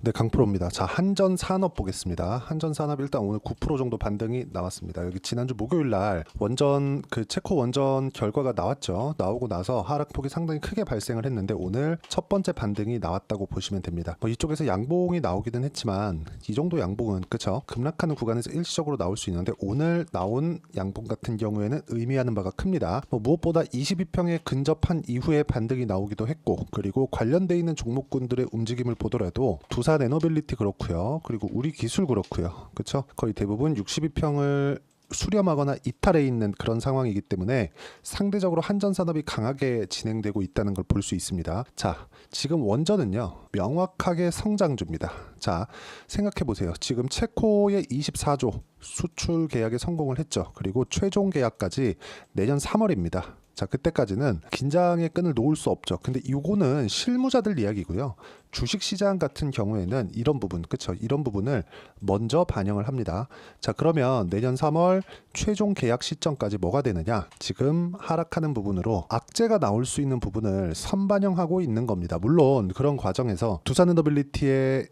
네, 강프로입니다. 자, 한전산업 보겠습니다. 한전산업 일단 오늘 9% 정도 반등이 나왔습니다. 여기 지난주 목요일 날 원전 체코 원전 결과가 나왔죠. 나오고 나서 하락폭이 상당히 크게 발생을 했는데 오늘 첫 번째 반등이 나왔다고 보시면 됩니다. 이쪽에서 양봉이 나오기는 했지만 이 정도 양봉은 그쵸? 급락하는 구간에서 일시적으로 나올 수 있는데 오늘 나온 양봉 같은 경우에는 의미하는 바가 큽니다. 무엇보다 22평에 근접한 이후에 반등이 나오기도 했고 그리고 관련돼 있는 종목군들의 움직임을 보더라도 두산 에너빌리티 그렇고요. 그리고 우리 기술 그렇고요. 그렇죠? 거의 대부분 62평을 수렴하거나 이탈해 있는 그런 상황이기 때문에 상대적으로 한전산업이 강하게 진행되고 있다는 걸 볼 수 있습니다. 자, 지금 원전은요. 명확하게 성장주입니다. 자, 생각해 보세요. 지금 체코의 24조 수출 계약에 성공을 했죠. 그리고 최종 계약까지 내년 3월입니다. 자, 그때까지는 긴장의 끈을 놓을 수 없죠. 근데 이거는 실무자들 이야기고요. 주식시장 같은 경우에는 이런 부분, 그쵸? 이런 부분을 먼저 반영을 합니다. 자, 그러면 내년 3월 최종 계약 시점까지 뭐가 되느냐? 지금 하락하는 부분으로 악재가 나올 수 있는 부분을 선반영하고 있는 겁니다. 물론 그런 과정에서 두산에너빌리티의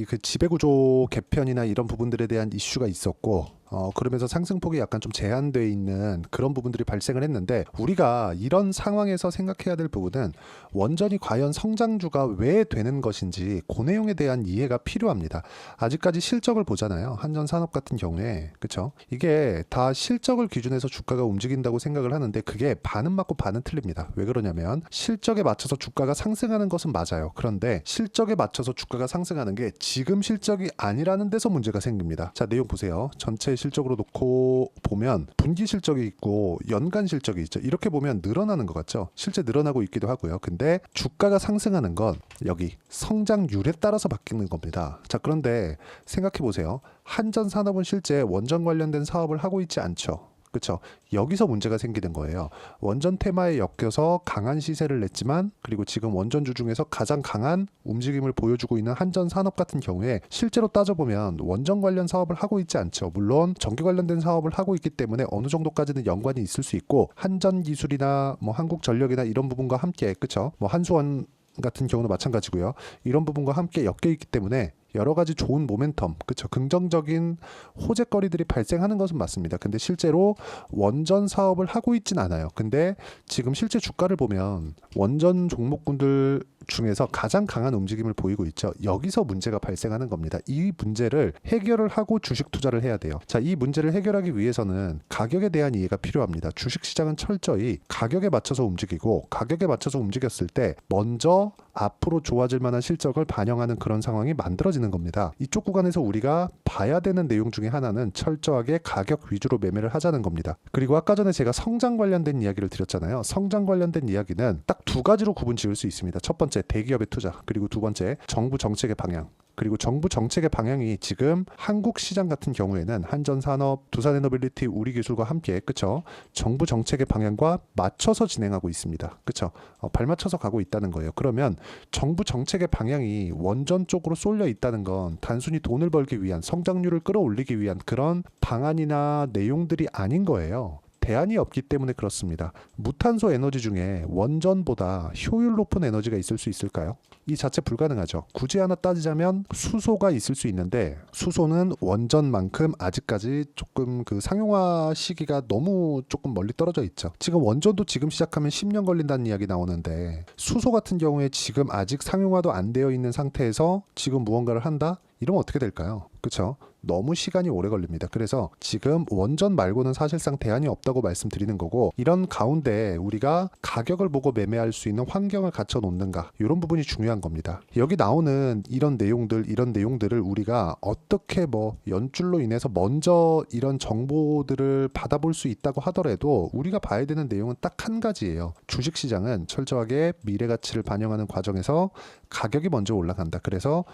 그 지배구조 개편이나 이런 부분들에 대한 이슈가 있었고 그러면서 상승폭이 약간 좀 제한되어 있는 그런 부분들이 발생을 했는데 우리가 이런 상황에서 생각해야 될 부분은 원전이 과연 성장주가 왜 되는 것인지 그 내용에 대한 이해가 필요합니다. 아직까지 실적을 보잖아요. 한전산업 같은 경우에 그쵸? 이게 다 실적을 기준해서 주가가 움직인다고 생각을 하는데 그게 반은 맞고 반은 틀립니다. 왜 그러냐면 실적에 맞춰서 주가가 상승하는 것은 맞아요. 그런데 실적에 맞춰서 주가가 상승하는 게 지금 실적이 아니라는 데서 문제가 생깁니다. 자, 내용 보세요. 전체 실적으로 놓고 보면 분기 실적이 있고 연간 실적이 있죠. 이렇게 보면 늘어나는 것 같죠. 실제 늘어나고 있기도 하고요. 근데 주가가 상승하는 건 여기 성장률에 따라서 바뀌는 겁니다. 자, 그런데 생각해 보세요. 한전산업은 실제 원전 관련된 사업을 하고 있지 않죠. 그렇죠. 여기서 문제가 생기는 거예요. 원전 테마에 엮여서 강한 시세를 냈지만 그리고 지금 원전주 중에서 가장 강한 움직임을 보여주고 있는 한전산업 같은 경우에 실제로 따져보면 원전 관련 사업을 하고 있지 않죠. 물론 전기 관련된 사업을 하고 있기 때문에 어느 정도까지는 연관이 있을 수 있고 한전기술이나 한국전력이나 이런 부분과 함께 그렇죠. 한수원 같은 경우도 마찬가지고요. 이런 부분과 함께 엮여 있기 때문에 여러 가지 좋은 모멘텀, 그쵸? 긍정적인 호재거리들이 발생하는 것은 맞습니다. 근데 실제로 원전 사업을 하고 있진 않아요. 근데 지금 실제 주가를 보면 원전 종목군들 중에서 가장 강한 움직임을 보이고 있죠. 여기서 문제가 발생하는 겁니다. 이 문제를 해결을 하고 주식 투자를 해야 돼요. 자, 이 문제를 해결하기 위해서는 가격에 대한 이해가 필요합니다. 주식시장은 철저히 가격에 맞춰서 움직이고 가격에 맞춰서 움직였을 때 먼저 앞으로 좋아질 만한 실적을 반영하는 그런 상황이 만들어지는 겁니다. 이쪽 구간에서 우리가 봐야 되는 내용 중에 하나는 철저하게 가격 위주로 매매를 하자는 겁니다. 그리고 아까 전에 제가 성장 관련된 이야기를 드렸잖아요. 성장 관련된 이야기는 딱 두 가지로 구분 지을 수 있습니다. 첫 번째 대기업의 투자, 그리고 두 번째 정부 정책의 방향. 그리고 정부 정책의 방향이 지금 한국 시장 같은 경우에는 한전산업, 두산에너빌리티, 우리기술과 함께 그쵸? 정부 정책의 방향과 맞춰서 진행하고 있습니다. 그쵸? 발맞춰서 가고 있다는 거예요. 그러면 정부 정책의 방향이 원전 쪽으로 쏠려 있다는 건 단순히 돈을 벌기 위한 성장률을 끌어올리기 위한 그런 방안이나 내용들이 아닌 거예요. 대안이 없기 때문에 그렇습니다. 무탄소 에너지 중에 원전보다 효율 높은 에너지가 있을 수 있을까요? 이 자체 불가능하죠. 굳이 하나 따지자면 수소가 있을 수 있는데 수소는 원전만큼 아직까지 조금 그 상용화 시기가 너무 조금 멀리 떨어져 있죠. 지금 원전도 지금 시작하면 10년 걸린다는 이야기 나오는데 수소 같은 경우에 지금 아직 상용화도 안 되어 있는 상태에서 지금 무언가를 한다? 이러면 어떻게 될까요? 그렇죠? 너무 시간이 오래 걸립니다. 그래서 지금 원전 말고는 사실상 대안이 없다고 말씀드리는 거고 이런 가운데 우리가 가격을 보고 매매할 수 있는 환경을 갖춰 놓는가 이런 부분이 중요한 겁니다. 여기 나오는 이런 내용들을 우리가 어떻게 연줄로 인해서 먼저 이런 정보들을 받아볼 수 있다고 하더라도 우리가 봐야 되는 내용은 딱 한 가지예요. 주식시장은 철저하게 미래 가치를 반영하는 과정에서 가격이 먼저 올라간다. 그래서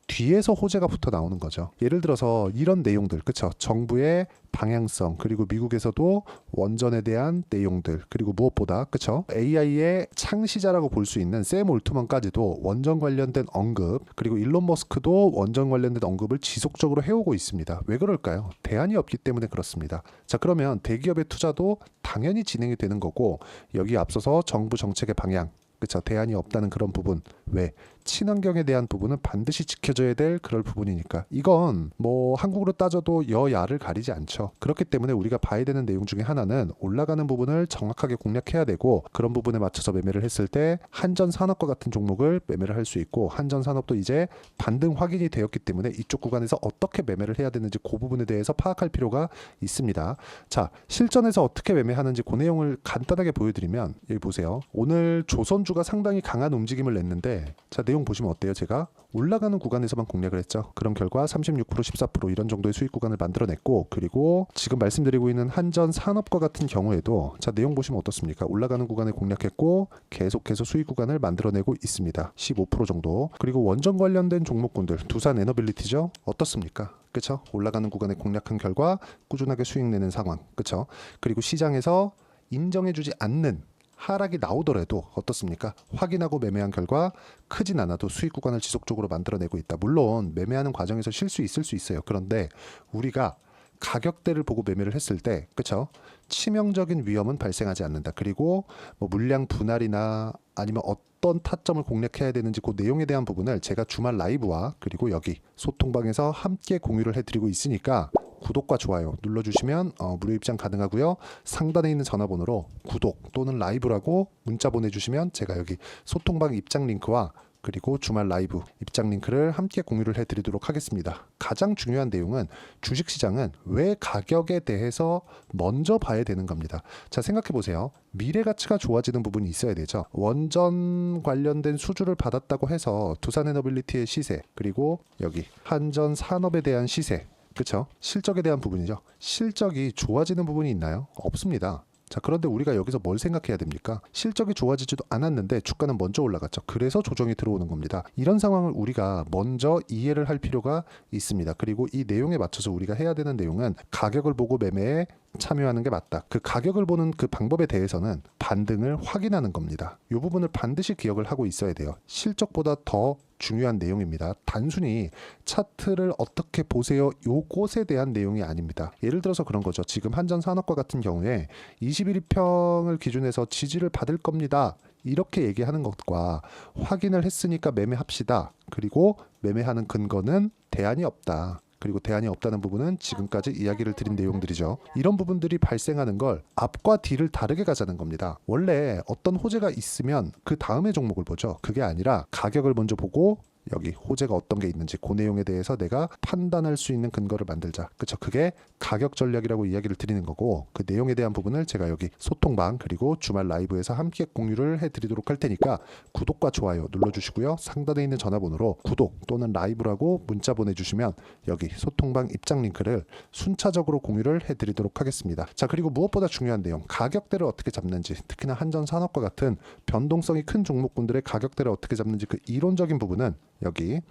뒤에서 호재가 붙어 나오는 거죠. 예를 들어서 이런 내용들, 그쵸? 정부의 방향성, 그리고 미국에서도 원전에 대한 내용들, 그리고 무엇보다, 그쵸? AI의 창시자라고 볼 수 있는 샘 올트먼까지도 원전 관련된 언급, 그리고 일론 머스크도 원전 관련된 언급을 지속적으로 해오고 있습니다. 왜 그럴까요? 대안이 없기 때문에 그렇습니다. 자, 그러면 대기업의 투자도 당연히 진행이 되는 거고, 여기 앞서서 정부 정책의 방향, 그쵸? 대안이 없다는 그런 부분. 왜? 친환경에 대한 부분은 반드시 지켜져야 될 그럴 부분이니까 이건 뭐 한국으로 따져도 여야를 가리지 않죠. 그렇기 때문에 우리가 봐야 되는 내용 중에 하나는 올라가는 부분을 정확하게 공략해야 되고 그런 부분에 맞춰서 매매를 했을 때 한전산업과 같은 종목을 매매를 할 수 있고 한전산업도 이제 반등 확인이 되었기 때문에 이쪽 구간에서 어떻게 매매를 해야 되는지 그 부분에 대해서 파악할 필요가 있습니다. 자, 실전에서 어떻게 매매하는지 그 내용을 간단하게 보여드리면 여기 보세요. 오늘 조선주가 상당히 강한 움직임을 냈는데 자, 내용 보시면 어때요? 제가 올라가는 구간에서만 공략을 했죠. 그런 결과 36%, 14% 이런 정도의 수익 구간을 만들어냈고 그리고 지금 말씀드리고 있는 한전산업과 같은 경우에도 자, 내용 보시면 어떻습니까? 올라가는 구간에 공략했고 계속해서 수익 구간을 만들어내고 있습니다. 15% 정도. 그리고 원전 관련된 종목군들 두산 에너빌리티죠. 어떻습니까? 그렇죠? 올라가는 구간에 공략한 결과 꾸준하게 수익 내는 상황. 그렇죠? 그리고 시장에서 인정해주지 않는 하락이 나오더라도 어떻습니까? 확인하고 매매한 결과 크진 않아도 수익 구간을 지속적으로 만들어내고 있다. 물론 매매하는 과정에서 실수 있을 수 있어요. 그런데 우리가 가격대를 보고 매매를 했을 때 그렇죠? 치명적인 위험은 발생하지 않는다. 그리고 뭐 물량 분할이나 아니면 어떤 타점을 공략해야 되는지 그 내용에 대한 부분을 제가 주말 라이브와 그리고 여기 소통방에서 함께 공유를 해드리고 있으니까 구독과 좋아요 눌러주시면 무료 입장 가능하고요. 상단에 있는 전화번호로 구독 또는 라이브라고 문자 보내주시면 제가 여기 소통방 입장 링크와 그리고 주말 라이브 입장 링크를 함께 공유를 해드리도록 하겠습니다. 가장 중요한 내용은 주식시장은 왜 가격에 대해서 먼저 봐야 되는 겁니다. 자, 생각해 보세요. 미래 가치가 좋아지는 부분이 있어야 되죠. 원전 관련된 수주를 받았다고 해서 두산에너빌리티의 시세 그리고 여기 한전산업에 대한 시세 그렇죠? 실적에 대한 부분이죠. 실적이 좋아지는 부분이 있나요? 없습니다. 자, 그런데 우리가 여기서 뭘 생각해야 됩니까? 실적이 좋아지지도 않았는데 주가는 먼저 올라갔죠. 그래서 조정이 들어오는 겁니다. 이런 상황을 우리가 먼저 이해를 할 필요가 있습니다. 그리고 이 내용에 맞춰서 우리가 해야 되는 내용은 가격을 보고 매매에 참여하는 게 맞다. 그 가격을 보는 그 방법에 대해서는 반등을 확인하는 겁니다. 이 부분을 반드시 기억을 하고 있어야 돼요. 실적보다 더 중요한 내용입니다. 단순히 차트를 어떻게 보세요 요것에 대한 내용이 아닙니다. 예를 들어서 그런 거죠. 지금 한전산업과 같은 경우에 21평을 기준해서 지지를 받을 겁니다. 이렇게 얘기하는 것과 확인을 했으니까 매매합시다. 그리고 매매하는 근거는 대안이 없다. 그리고 대안이 없다는 부분은 지금까지 이야기를 드린 내용들이죠. 이런 부분들이 발생하는 걸 앞과 뒤를 다르게 가자는 겁니다. 원래 어떤 호재가 있으면 그 다음에 종목을 보죠. 그게 아니라 가격을 먼저 보고 여기 호재가 어떤 게 있는지 그 내용에 대해서 내가 판단할 수 있는 근거를 만들자. 그렇죠? 그게 가격 전략이라고 이야기를 드리는 거고 그 내용에 대한 부분을 제가 여기 소통방 그리고 주말 라이브에서 함께 공유를 해드리도록 할 테니까 구독과 좋아요 눌러주시고요. 상단에 있는 전화번호로 구독 또는 라이브라고 문자 보내주시면 여기 소통방 입장 링크를 순차적으로 공유를 해드리도록 하겠습니다. 자, 그리고 무엇보다 중요한 내용 가격대를 어떻게 잡는지 특히나 한전산업과 같은 변동성이 큰 종목군들의 가격대를 어떻게 잡는지 그 이론적인 부분은 여기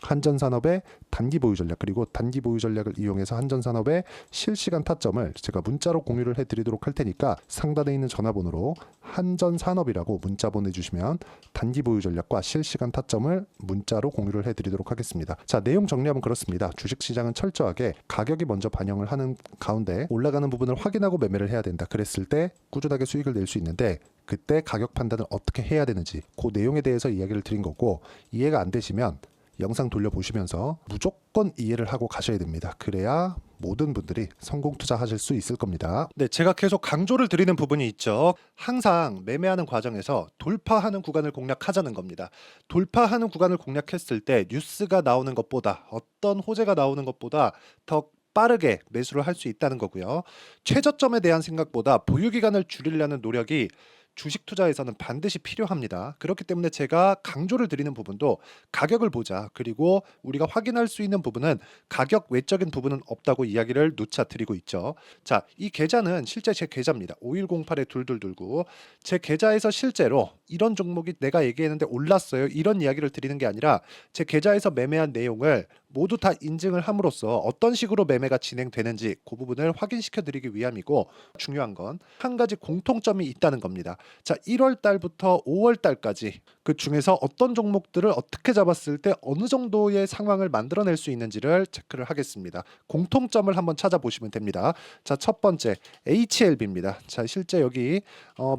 한전산업의 단기 보유 전략 그리고 단기 보유 전략을 이용해서 한전산업의 실시간 타점을 제가 문자로 공유를 해드리도록 할 테니까 상단에 있는 전화번호로 한전산업이라고 문자 보내주시면 단기 보유 전략과 실시간 타점을 문자로 공유를 해드리도록 하겠습니다. 자, 내용 정리하면 그렇습니다. 주식시장은 철저하게 가격이 먼저 반영을 하는 가운데 올라가는 부분을 확인하고 매매를 해야 된다. 그랬을 때 꾸준하게 수익을 낼 수 있는데 그때 가격 판단을 어떻게 해야 되는지 그 내용에 대해서 이야기를 드린 거고 이해가 안 되시면 영상 돌려보시면서 무조건 이해를 하고 가셔야 됩니다. 그래야 모든 분들이 성공 투자하실 수 있을 겁니다. 네, 제가 계속 강조를 드리는 부분이 있죠. 항상 매매하는 과정에서 돌파하는 구간을 공략하자는 겁니다. 돌파하는 구간을 공략했을 때 뉴스가 나오는 것보다 어떤 호재가 나오는 것보다 더 빠르게 매수를 할 수 있다는 거고요. 최저점에 대한 생각보다 보유기간을 줄이려는 노력이 주식 투자에서는 반드시 필요합니다. 그렇기 때문에 제가 강조를 드리는 부분도 가격을 보자. 그리고 우리가 확인할 수 있는 부분은 가격 외적인 부분은 없다고 이야기를 누차 드리고 있죠. 자, 이 계좌는 실제 제 계좌입니다. 5108-2229. 제 계좌에서 실제로 이런 종목이 내가 얘기했는데 올랐어요. 이런 이야기를 드리는 게 아니라 제 계좌에서 매매한 내용을 모두 다 인증을 함으로써 어떤 식으로 매매가 진행되는지 그 부분을 확인시켜 드리기 위함이고 중요한 건 한 가지 공통점이 있다는 겁니다. 자, 1월 달부터 5월 달까지 그 중에서 어떤 종목들을 어떻게 잡았을 때 어느 정도의 상황을 만들어낼 수 있는지를 체크를 하겠습니다. 공통점을 한번 찾아보시면 됩니다. 자, 첫 번째 HLB입니다. 자, 실제 여기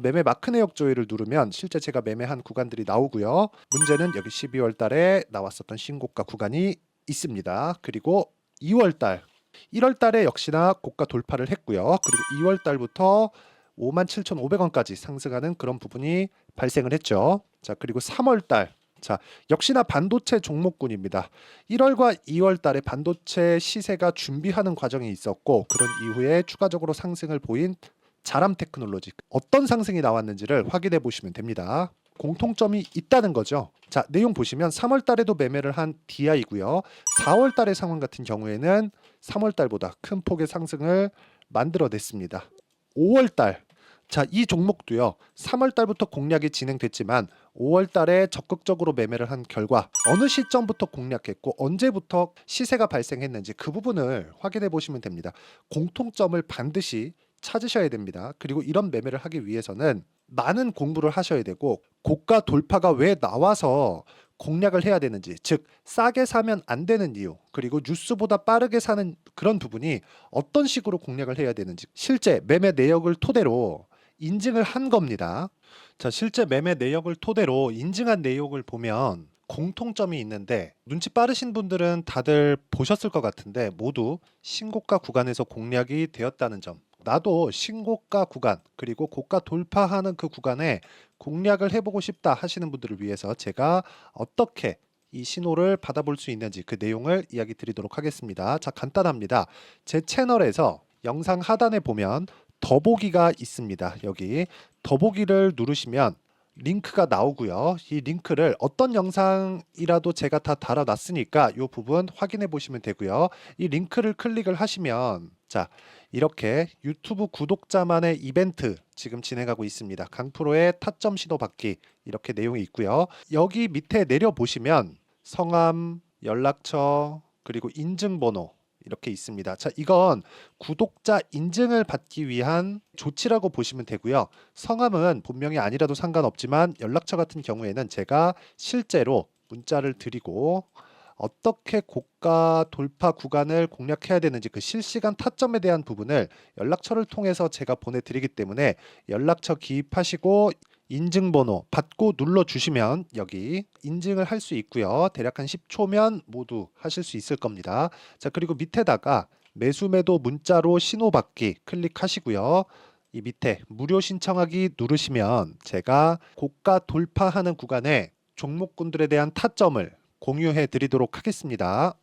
매매 마크 내역 조회를 누르면 실제 제가 매매한 구간들이 나오고요. 문제는 여기 12월 달에 나왔었던 신고가 구간이 있습니다. 그리고 2월 달, 1월 달에 역시나 고가 돌파를 했고요. 그리고 2월 달부터 57,500원까지 상승하는 그런 부분이 발생을 했죠. 자, 그리고 3월 달, 자, 역시나 반도체 종목군입니다. 1월과 2월 달에 반도체 시세가 준비하는 과정이 있었고, 그런 이후에 추가적으로 상승을 보인 자람 테크놀로지, 어떤 상승이 나왔는지를 확인해 보시면 됩니다. 공통점이 있다는 거죠. 자, 내용 보시면 3월 달에도 매매를 한 DI고요. 4월 달의 상황 같은 경우에는 3월 달보다 큰 폭의 상승을 만들어냈습니다. 5월 달, 자, 이 종목도요. 3월 달부터 공략이 진행됐지만 5월 달에 적극적으로 매매를 한 결과 어느 시점부터 공략했고 언제부터 시세가 발생했는지 그 부분을 확인해 보시면 됩니다. 공통점을 반드시 찾으셔야 됩니다. 그리고 이런 매매를 하기 위해서는 많은 공부를 하셔야 되고, 고가 돌파가 왜 나와서 공략을 해야 되는지, 즉 싸게 사면 안 되는 이유, 그리고 뉴스보다 빠르게 사는 그런 부분이 어떤 식으로 공략을 해야 되는지 실제 매매 내역을 토대로 인증을 한 겁니다. 자, 실제 매매 내역을 토대로 인증한 내용을 보면 공통점이 있는데, 눈치 빠르신 분들은 다들 보셨을 것 같은데 모두 신고가 구간에서 공략이 되었다는 점. 나도 신고가 구간 그리고 고가 돌파하는 그 구간에 공략을 해보고 싶다 하시는 분들을 위해서 제가 어떻게 이 신호를 받아볼 수 있는지 그 내용을 이야기 드리도록 하겠습니다. 자, 간단합니다. 제 채널에서 영상 하단에 보면 더보기가 있습니다. 여기 더보기를 누르시면 링크가 나오고요. 이 링크를 어떤 영상이라도 제가 다 달아놨으니까 이 부분 확인해 보시면 되고요. 이 링크를 클릭을 하시면, 자, 이렇게 유튜브 구독자만의 이벤트 지금 진행하고 있습니다. 강프로의 타점 신호 받기, 이렇게 내용이 있고요. 여기 밑에 내려 보시면 성함, 연락처, 그리고 인증번호 이렇게 있습니다. 자, 이건 구독자 인증을 받기 위한 조치라고 보시면 되고요. 성함은 본명이 아니라도 상관없지만 연락처 같은 경우에는 제가 실제로 문자를 드리고 어떻게 고가 돌파 구간을 공략해야 되는지 그 실시간 타점에 대한 부분을 연락처를 통해서 제가 보내드리기 때문에 연락처 기입하시고 인증번호 받고 눌러주시면 여기 인증을 할 수 있고요. 대략 한 10초면 모두 하실 수 있을 겁니다. 자, 그리고 밑에다가 매수매도 문자로 신호받기 클릭하시고요. 이 밑에 무료 신청하기 누르시면 제가 고가 돌파하는 구간에 종목군들에 대한 타점을 공유해 드리도록 하겠습니다.